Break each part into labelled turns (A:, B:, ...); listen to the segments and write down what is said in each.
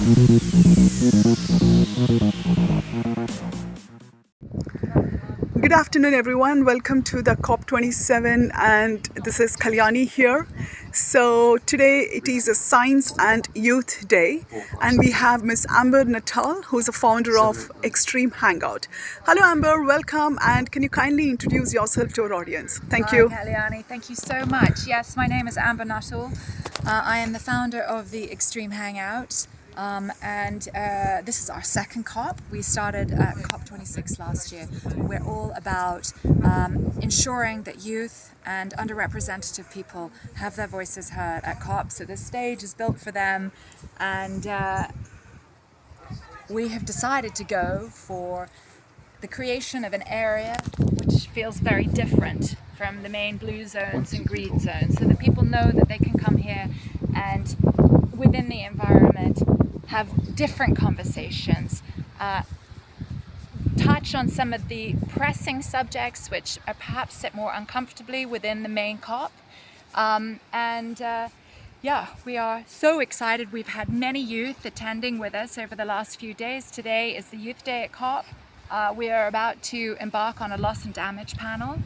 A: Good afternoon, everyone. Welcome to the COP27, and this is Kalyani here. So today it is a Science and Youth Day, and we have Miss Amber Nuttall, who is the founder of Extreme Hangout. Hello, Amber. Welcome, and can you kindly introduce yourself to our audience? Thank you.
B: Hi, Kalyani. Thank you so much. Yes, my name is Amber Nuttall. I am the founder of the Extreme Hangout. This is our second COP. We started at COP26 last year. We're all about ensuring that youth and underrepresented people have their voices heard at COP. So this stage is built for them, and we have decided to go for the creation of an area which feels very different from the main blue zones and green zones, so that people know that they can come here and within the environment have different conversations, touch on some of the pressing subjects which are perhaps sit more uncomfortably within the main COP. We are so excited. We've had many youth attending with us over the last few days. Today is the Youth Day at COP. We are about to embark on a loss and damage panel,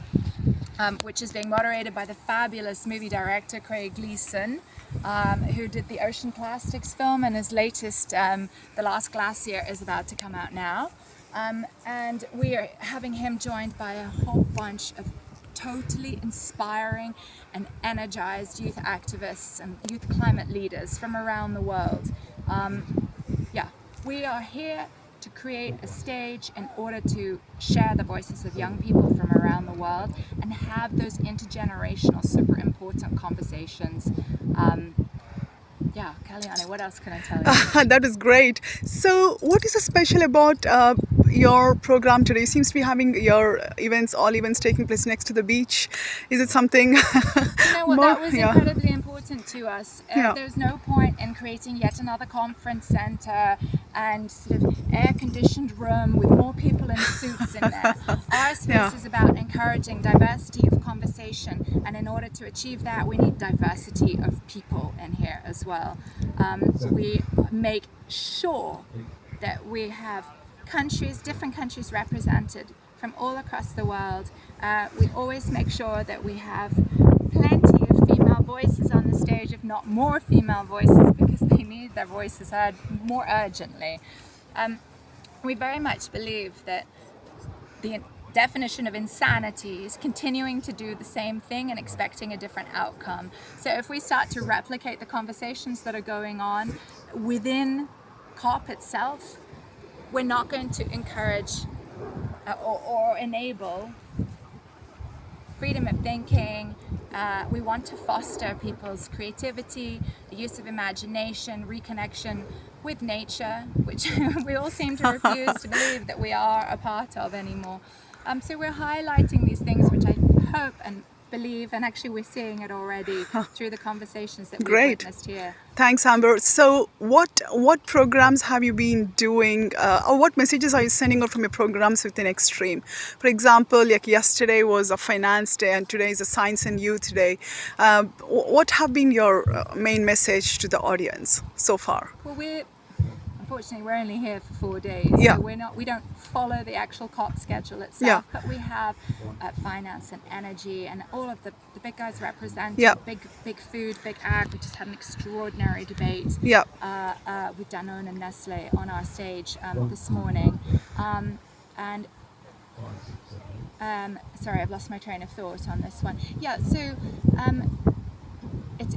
B: which is being moderated by the fabulous movie director Craig Gleason, who did the Ocean Plastics film, and his latest, The Last Glacier, is about to come out now. And we are having him joined by a whole bunch of totally inspiring and energized youth activists and youth climate leaders from around the world. We are here to create a stage in order to share the voices of young people from around the world and have those intergenerational, super important conversations. Kalyani, what else can I tell you?
A: That is great. So what is so special about your program today? Seems to be having your all events taking place next to the beach. Is it something
B: that was incredibly important to us. There's no point in creating yet another conference center and sort of air-conditioned room with more people in suits in there. Our space is about encouraging diversity of conversation, and in order to achieve that, we need diversity of people in here as well. We make sure that we have different countries represented from all across the world. We always make sure that we have plenty of female voices on the stage, if not more female voices, because they need their voices heard more urgently. We very much believe that the definition of insanity is continuing to do the same thing and expecting a different outcome. So if we start to replicate the conversations that are going on within COP itself, we're not going to encourage or enable freedom of thinking. We want to foster people's creativity, the use of imagination, reconnection with nature, which we all seem to refuse to believe that we are a part of anymore. So we're highlighting these things, which I hope and believe, and actually we're seeing it already through the conversations that we've witnessed here.
A: Thanks, Amber. So what programs have you been doing, or what messages are you sending out from your programs within Extreme? For example, like yesterday was a Finance Day and today is a Science and Youth Day. What have been your main message to the audience so far?
B: Well, unfortunately, we're only here for 4 days, so we don't follow the actual COP schedule itself, but we have finance and energy and all of the big guys represented, big food, big ag. We just had an extraordinary debate with Danone and Nestle on our stage this morning. Sorry, I've lost my train of thought on this one. It's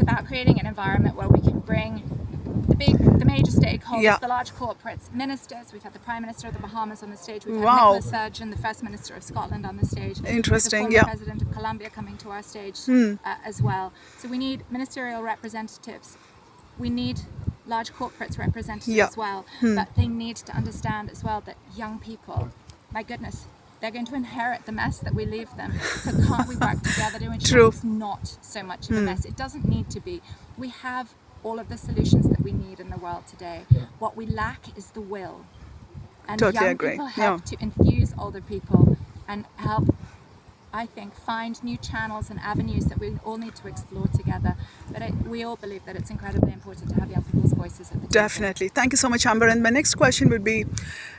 B: about creating an environment where we can bring the major stakeholders, the large corporates, ministers. We've had the Prime Minister of the Bahamas on the stage. We've had Nicola Sturgeon, the First Minister of Scotland, on the stage.
A: Interesting,
B: the former President of Colombia coming to our stage as well. So we need ministerial representatives. We need large corporates represented as well. But they need to understand as well that young people, my goodness, they're going to inherit the mess that we leave them. So can't we work together to ensure it's not so much of a mess? It doesn't need to be. We have all of the solutions that we need in the world today. What we lack is the will. And young people help to infuse older people and help I think, find new channels and avenues that we all need to explore together. But we all believe that it's incredibly important to have young people's voices at the table.
A: Definitely. Thank you so much, Amber. And my next question would be,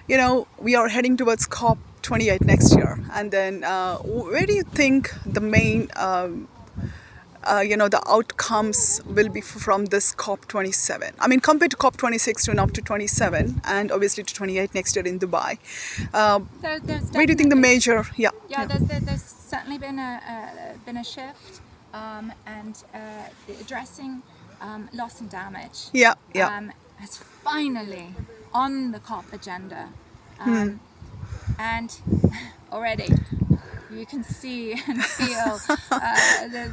A: we are heading towards COP28 next year. And then where do you think the main, the outcomes will be from this COP27? I mean, compared to COP26 to now to 27 and obviously to 28 next year in Dubai. Where do you think the major,
B: There's certainly been a shift and addressing loss and damage is finally on the COP agenda. And already you can see and feel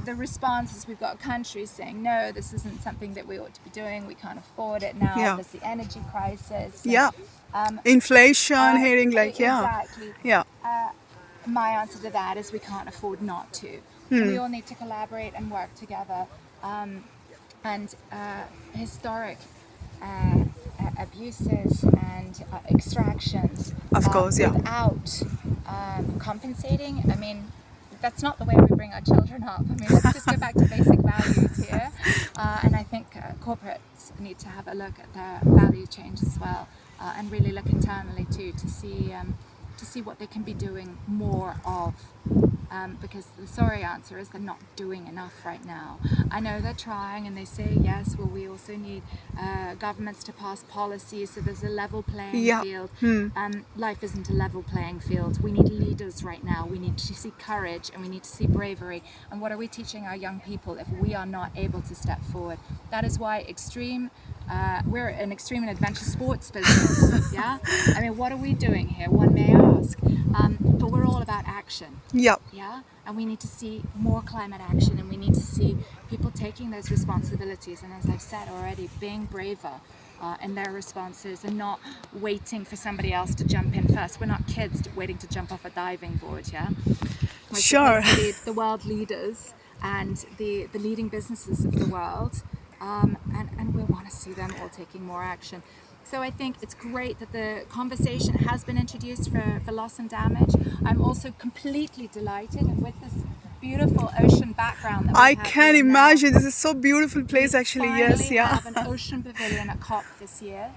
B: the responses. We've got countries saying, no, this isn't something that we ought to be doing. We can't afford it now. There's the energy crisis.
A: Inflation, hearing
B: Exactly. My answer to that is we can't afford not to. We all need to collaborate and work together. And historic abuses and extractions,
A: of course,
B: without compensating. I mean, that's not the way we bring our children up. I mean, let's just go back to basic values here. And I think corporates need to have a look at their value change as well, and really look internally too to see what they can be doing more of. Because the sorry answer is they're not doing enough right now. I know they're trying and they say, yes, well, we also need governments to pass policies so there's a level playing field. Life isn't a level playing field. We need leaders right now. We need to see courage and we need to see bravery. And what are we teaching our young people if we are not able to step forward? That is why we're an extreme and adventure sports business. I mean, what are we doing here? One may ask. But we're all about action. And we need to see more climate action, and we need to see people taking those responsibilities, and as I've said already, being braver in their responses and not waiting for somebody else to jump in first. We're not kids waiting to jump off a diving board. We're
A: sure.
B: supposed to be the world leaders and the leading businesses of the world, and we want to see them all taking more action. So I think it's great that the conversation has been introduced for loss and damage. I'm also completely delighted, and with this beautiful ocean background that we
A: I
B: have
A: can
B: here
A: imagine.
B: now,
A: This is so beautiful place actually.
B: we have an ocean pavilion at COP this year.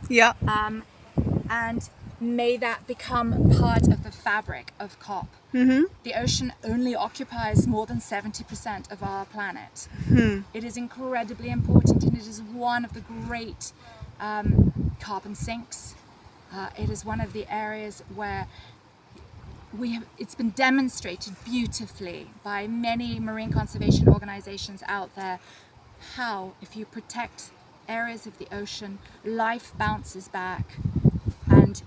B: And may that become part of the fabric of COP. The ocean only occupies more than 70% of our planet. It is incredibly important, and it is one of the great carbon sinks. It is one of the areas where it's been demonstrated beautifully by many marine conservation organizations out there how, if you protect areas of the ocean, life bounces back, and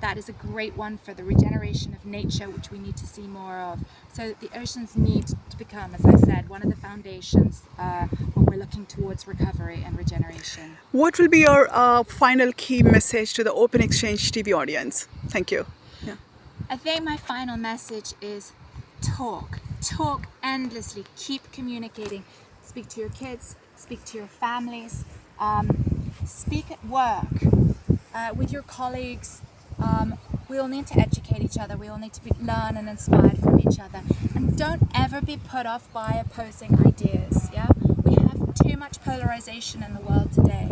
B: that is a great one for the regeneration of nature, which we need to see more of. So the oceans need to become, as I said, one of the foundations when we're looking towards recovery and regeneration.
A: What will be your final key message to the Open Exchange TV audience? Thank you.
B: I think my final message is talk endlessly, keep communicating, speak to your kids, speak to your families, speak at work, with your colleagues. We all need to educate each other. We all need to learn and inspired from each other. And don't ever be put off by opposing ideas. We have too much polarization in the world today.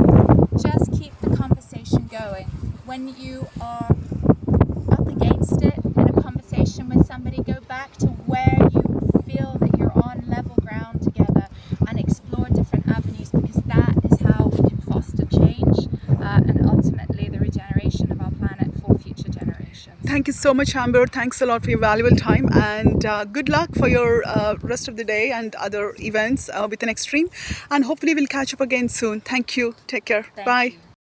B: Just keep the conversation going. When you are up against it in a conversation with somebody, go back to where you feel that you're on level ground together and explore different avenues, because that is how we can foster change and ultimately the regeneration of our planet for future generations.
A: Thank you so much, Amber. Thanks a lot for your valuable time, and good luck for your rest of the day and other events within Extreme, and hopefully we'll catch up again soon. Thank you. Take care.
B: Thank
A: Bye.
B: you.